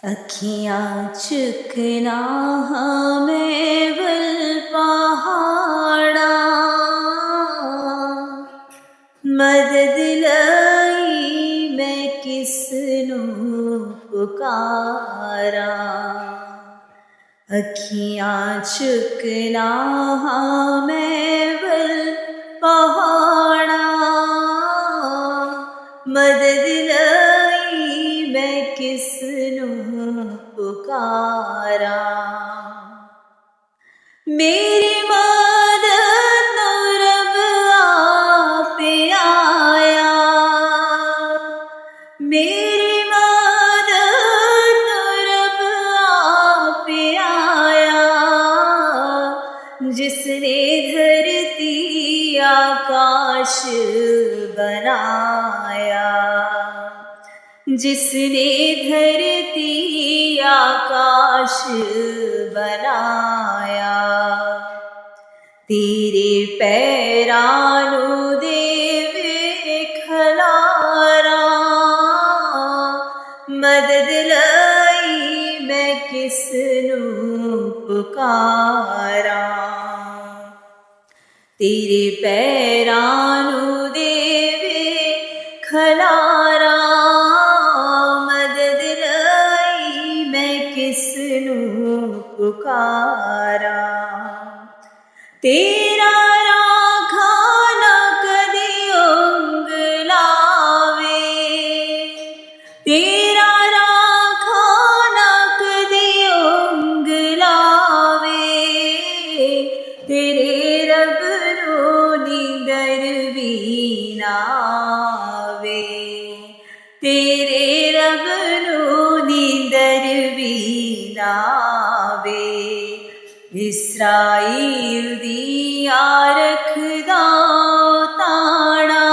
अखियाँ चुकना हमें बल पहाड़ा मदद लई मैं किसनू पुकारा। अखियाँ चुकना हमें बल पहाड़ा मदद लई मैं किसनू पुकारा। मेरी मदद तो रब आप आया, मेरी मदद तो रब आप आया। जिसने धरती आकाश बनाया, जिसने धरती आकाश बनाया। तेरे पैरानू देवे खलारा मदद लई मैं किसनू पुकारा। तेरे पैरानू देवे खलारा मदद लई मैं किसनू पुकारा। तेरा राखा ना कदी ऊंग लावे, तेरा राखा ना कदी ऊंग लावे। तेरे रब नो नींदर भी ना आवे, तेरे रब नो नींदर भी ना आवे। इस्राईल दिया रखदा ताड़ा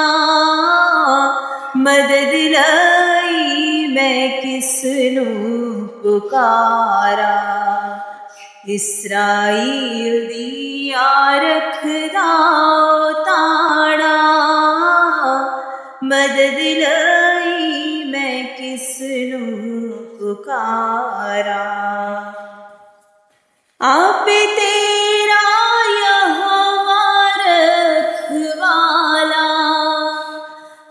मदद लई मैं किसनू पुकारा। इस्राईल दिया रखदा ताड़ा मदद लई मैं किसनू पुकारा। आप तेरा यहोवा रखवाला,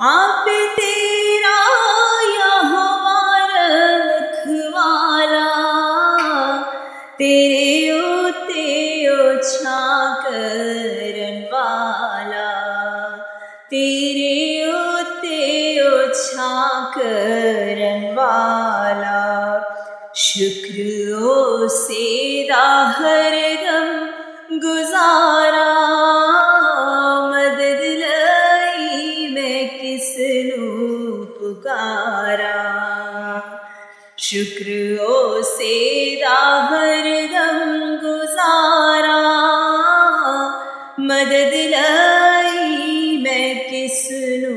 आप तेरा यहोवा रखवाला। तेरे उत्ते ओछा करन वाला, तेरे उत्ते ओछा करन वाला। शुक्र उसे दा हरदम गुजारा मदद लई मैं किसनू पुकारा। शुक्र उसे दा हरदम गुजारा मदद लई मैं किसनू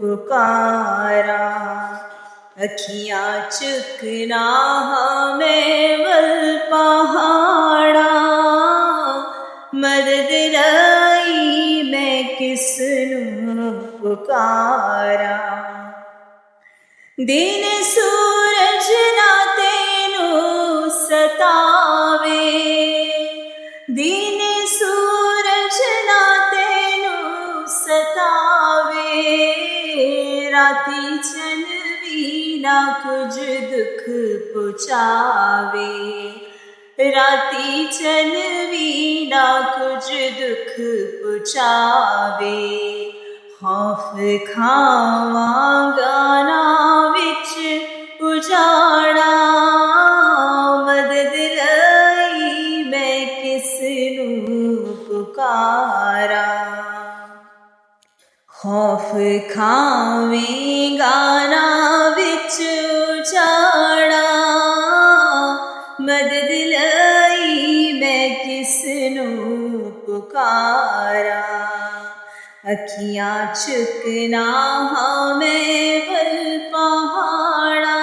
पुकारा। अखियाँ चुकना हमें बल पहाड़ा मदद लई मैं किसनू पुकारा। दिन सूरज ना तेनू सतावे, दिन सूरज ना तेनू सतावे। राती चन ना कुछ दुख पुचावे, राती चन भी ना कुछ दुख पुचावे। खौफ खावांगा ना विच उजाड़ा मदद लई मैं किसनू पुकारा। खौफ खावेंगा ना विच उजाड़ा मदद लई मैं किसनू पुकारा। अखियाँ चुकना हमें बल पहाड़ा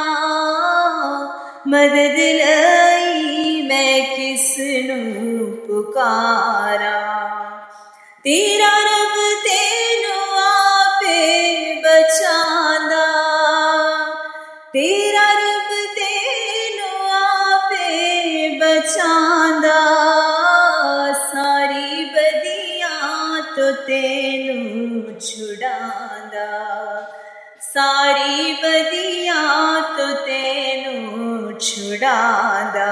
मदद लई मैं किसनू पुकारा। तेरा रब तेनू आपे बचांदा, तेरा रब छड़ांदा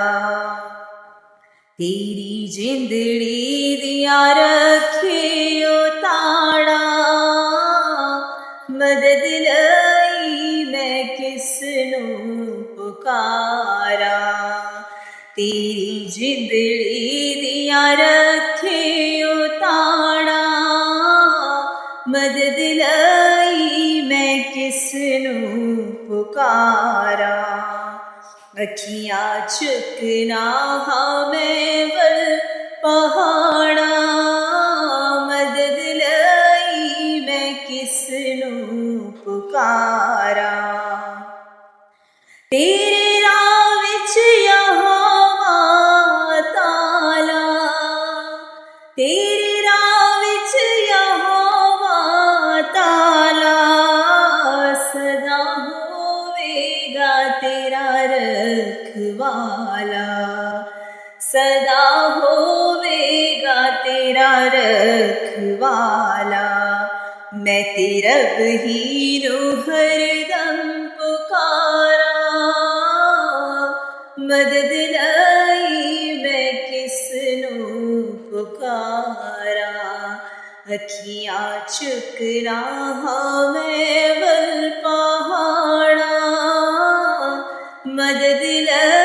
तेरी जिंदड़ी दिया रखियो ताड़ा मदद लई मैं किसनू पुकारा तेरी जिंदड़ी दिया रखियो ताड़ा मदद लई मैं किसनू पुकारा अखियाँ चुकना मैं वल पहाड़ा मदद लई मैं किसनू पुकारा तेरे राह विच यहोवा ताला तेरे राह विच यहोवा ताला सदा होवेगा तेरा रखवाला सदा होवेगा तेरा रखवाला मैं तेरा बहीनो हरदम पुकारा मदद लाई मैं किसनू पुकारा अखियाँ चुकना मैं वल पहाड़ा मदद लाई